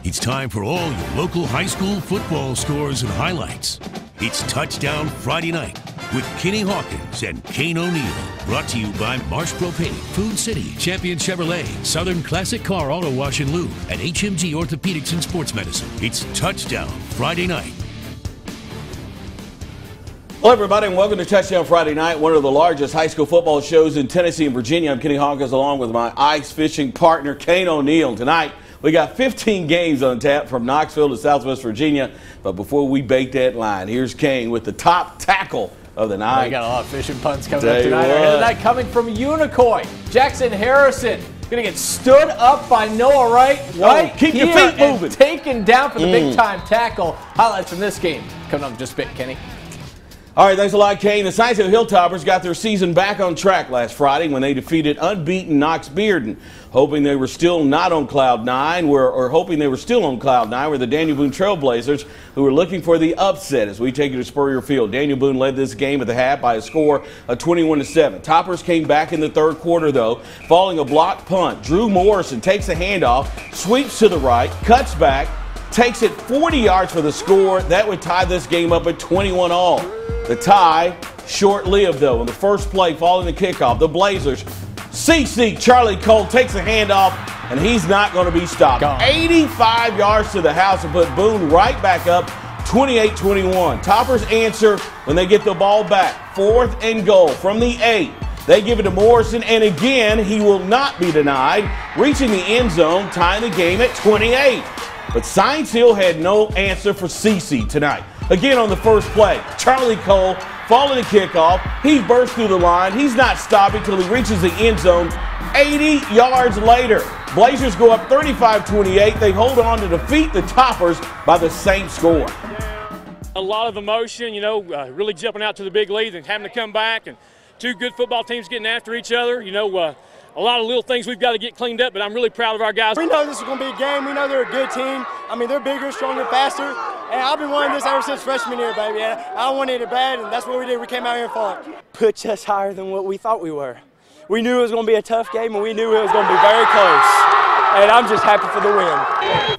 It's time for all your local high school football scores and highlights. It's Touchdown Friday Night with Kenny Hawkins and Kane O'Neill. Brought to you by Marsh Propane, Food City, Champion Chevrolet, Southern Classic Car Auto Wash and Lube, and HMG Orthopedics and Sports Medicine. It's Touchdown Friday Night. Hello, everybody, and welcome to Touchdown Friday Night, one of the largest high school football shows in Tennessee and Virginia. I'm Kenny Hawkins, along with my ice fishing partner, Kane O'Neill. Tonight, we got 15 games on tap from Knoxville to Southwest Virginia. But before we bake that line, here's Kane with the top tackle of the night. We got a lot of fishing puns coming up tonight. Our head of the night coming from Unicoi. Jackson Harrison going to get stood up by Noah Wright. Keep your feet moving. Taken down for the big-time tackle. Highlights from this game coming up in just a bit, Kenny. All right, thanks a lot, Kane. The Science Hill Hilltoppers got their season back on track last Friday when they defeated unbeaten Knox Bearden. Hoping they were still not on Cloud 9, hoping they were still on Cloud 9 were the Daniel Boone Trailblazers, who were looking for the upset as we take you to Spurrier Field. Daniel Boone led this game at the half by a score of 21-7. Toppers came back in the third quarter, though, following a blocked punt. Drew Morrison takes a handoff, sweeps to the right, cuts back, takes it 40 yards for the score. That would tie this game up at 21-all. The tie, short-lived, though. In the first play following the kickoff, the Blazers, Charlie Cole takes a handoff, and he's not going to be stopped. 85 yards to the house and put Boone right back up, 28-21. Toppers answer when they get the ball back. 4th and goal from the 8. They give it to Morrison, and again, he will not be denied, reaching the end zone, tying the game at 28. But Science Hill had no answer for CC tonight. Again on the first play, Charlie Cole following the kickoff. He bursts through the line. He's not stopping until he reaches the end zone 80 yards later. Blazers go up 35-28. They hold on to defeat the Toppers by the same score. A lot of emotion, really jumping out to the big lead and having to come back, and two good football teams getting after each other. A lot of little things we've got to get cleaned up, but I'm really proud of our guys. We know this is going to be a game. We know they're a good team. I mean, they're bigger, stronger, faster. And I've been wanting this ever since freshman year, baby. And I wanted it bad, and that's what we did. We came out here and fought. Puts us higher than what we thought we were. We knew it was going to be a tough game, and we knew it was going to be very close. And I'm just happy for the win.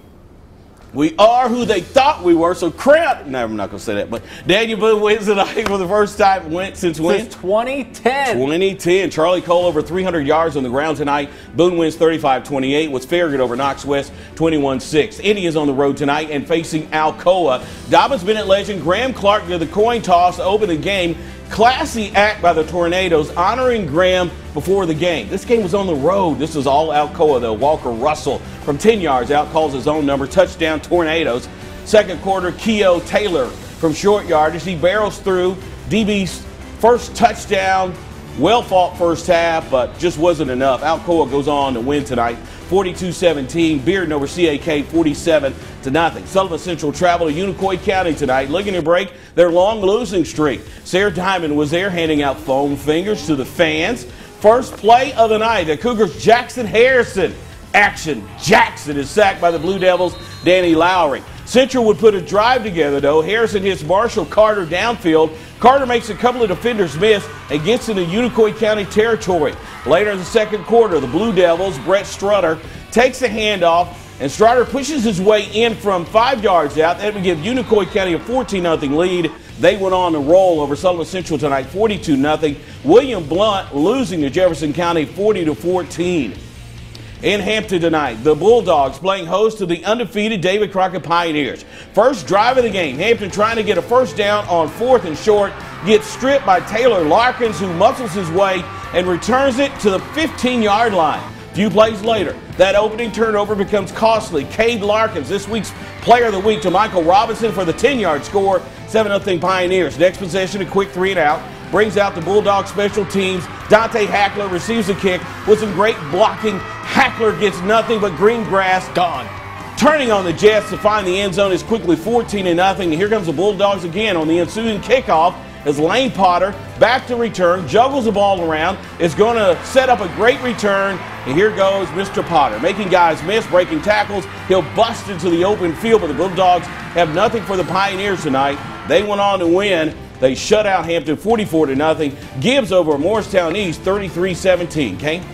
We are who they thought we were, so crap. No, I'm not going to say that. But Daniel Boone wins tonight for the first time since when? Since 2010. 2010. Charlie Cole over 300 yards on the ground tonight. Boone wins 35-28 with Farragut over Knox West 21-6. Indians on the road tonight and facing Alcoa. Dobbins-Bennett legend Graham Clark did the coin toss to open the game. Classy act by the Tornadoes, honoring Graham before the game. This game was on the road. This is all Alcoa, though. Walker Russell from 10 yards out calls his own number. Touchdown, Tornadoes. Second quarter, Keo Taylor from short yardage. He barrels through. DB's first touchdown. Well-fought first half, but just wasn't enough. Alcoa goes on to win tonight, 42-17. Bearden over CAK, 47-0. Sullivan Central travel to Unicoi County tonight, looking to break their long losing streak. Sarah Diamond was there handing out foam fingers to the fans. First play of the night, the Cougars' Jackson Harrison. Action. Jackson is sacked by the Blue Devils' Danny Lowry. Central would put a drive together, though. Harrison hits Marshall Carter downfield. Carter makes a couple of defenders miss and gets into Unicoi County territory. Later in the second quarter, the Blue Devils, Brett Strutter, takes the handoff, and Strutter pushes his way in from 5 yards out. That would give Unicoi County a 14-0 lead. They went on to roll over Sullivan Central tonight, 42-0. William Blunt losing to Jefferson County, 40-14. In Hampton tonight, the Bulldogs playing host to the undefeated David Crockett Pioneers. First drive of the game, Hampton trying to get a first down on 4th and short, gets stripped by Taylor Larkins, who muscles his way and returns it to the 15-yard line. A few plays later, that opening turnover becomes costly. Cade Larkins, this week's Player of the Week, to Michael Robinson for the 10-yard score, 7-0 Pioneers. Next possession, a quick 3-and-out. Brings out the Bulldog special teams. Dante Hackler receives a kick with some great blocking. Hackler gets nothing but green grass. Gone. Turning on the Jets to find the end zone is quickly 14-0. And here comes the Bulldogs again on the ensuing kickoff as Lane Potter back to return, juggles the ball around, is going to set up a great return. And here goes Mr. Potter, making guys miss, breaking tackles. He'll bust into the open field, but the Bulldogs have nothing for the Pioneers tonight. They went on to win. They shut out Hampton 44-0. Gibbs over Morristown East 33-17. Kane?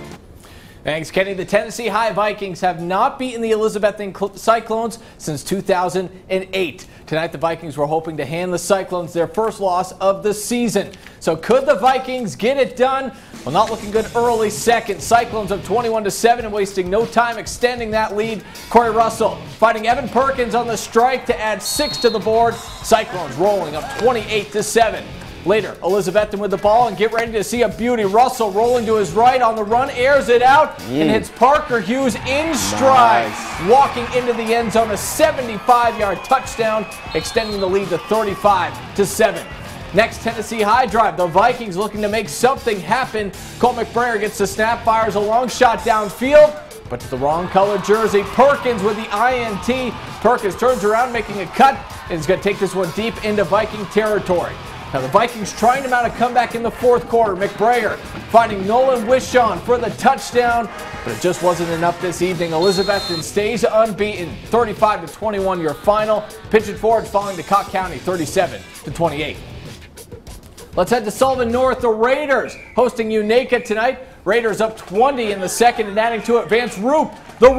Thanks, Kenny. The Tennessee High Vikings have not beaten the Elizabethton Cyclones since 2008. Tonight, the Vikings were hoping to hand the Cyclones their first loss of the season. So could the Vikings get it done? Well, not looking good early second. Cyclones up 21-7 and wasting no time extending that lead. Corey Russell fighting Evan Perkins on the strike to add 6 to the board. Cyclones rolling up 28-7. Later, Elizabethton with the ball and get ready to see a beauty. Russell rolling to his right on the run, airs it out, and hits Parker Hughes in stride. Nice. Walking into the end zone, a 75-yard touchdown, extending the lead to 35-7. Next Tennessee High drive, the Vikings looking to make something happen. Colt McBrayer gets the snap, fires a long shot downfield, but to the wrong color jersey. Perkins with the INT. Perkins turns around, making a cut, and is going to take this one deep into Viking territory. Now the Vikings trying to mount a comeback in the fourth quarter. McBrayer finding Nolan Wishon for the touchdown, but it just wasn't enough this evening. Elizabethton stays unbeaten, 35-21 your final. Pigeon Forge falling to Cocke County, 37-28. Let's head to Sullivan North. The Raiders hosting Unaka tonight. Raiders up 20 in the second and adding to it Vance Roop. The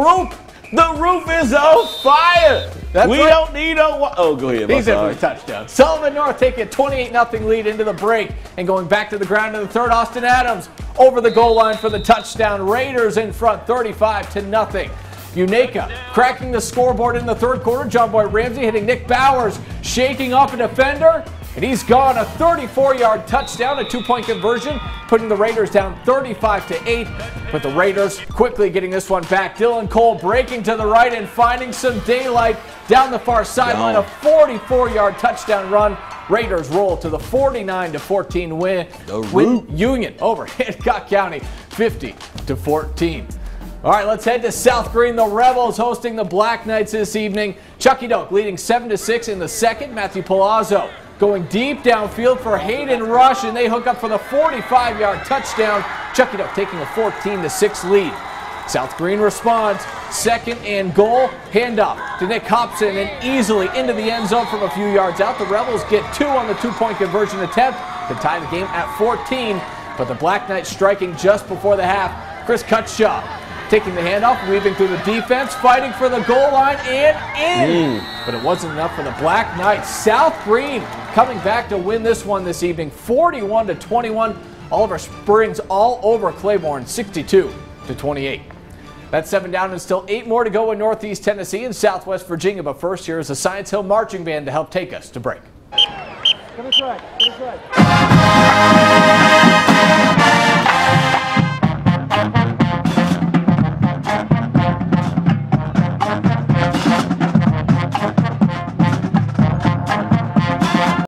roof is on fire. We don't need no. Oh, go ahead. He's in for a touchdown. Sullivan North taking a 28-0 lead into the break and going back to the ground in the third. Austin Adams over the goal line for the touchdown. Raiders in front 35-0. Unaka cracking the scoreboard in the third quarter. John Boy Ramsey hitting Nick Bowers, shaking off a defender. And he's gone, a 34-yard touchdown, a 2-point conversion, putting the Raiders down 35-8. But the Raiders quickly getting this one back. Dylan Cole breaking to the right and finding some daylight down the far sideline. A 44-yard touchdown run. Raiders roll to the 49-14 win. Union over Hancock County, 50-14. All right, let's head to South Green. The Rebels hosting the Black Knights this evening. Chucky Doak leading 7-6 in the second. Matthew Palazzo going deep downfield for Hayden Rush, and they hook up for the 45-yard touchdown. Chucky Doak taking a 14-6 lead. South Green responds, second and goal, handoff to Nick Hobson, and easily into the end zone from a few yards out. The Rebels get 2 on the 2-point conversion attempt to tie the game at 14, but the Black Knights striking just before the half. Chris Cutshaw taking the handoff, weaving through the defense, fighting for the goal line, and in. But it wasn't enough for the Black Knights. South Green coming back to win this one this evening, 41-21. Oliver Springs all over Claiborne, 62-28. That's 7 down and still 8 more to go in Northeast Tennessee and Southwest Virginia. But first, here is the Science Hill Marching Band to help take us to break. Come this way.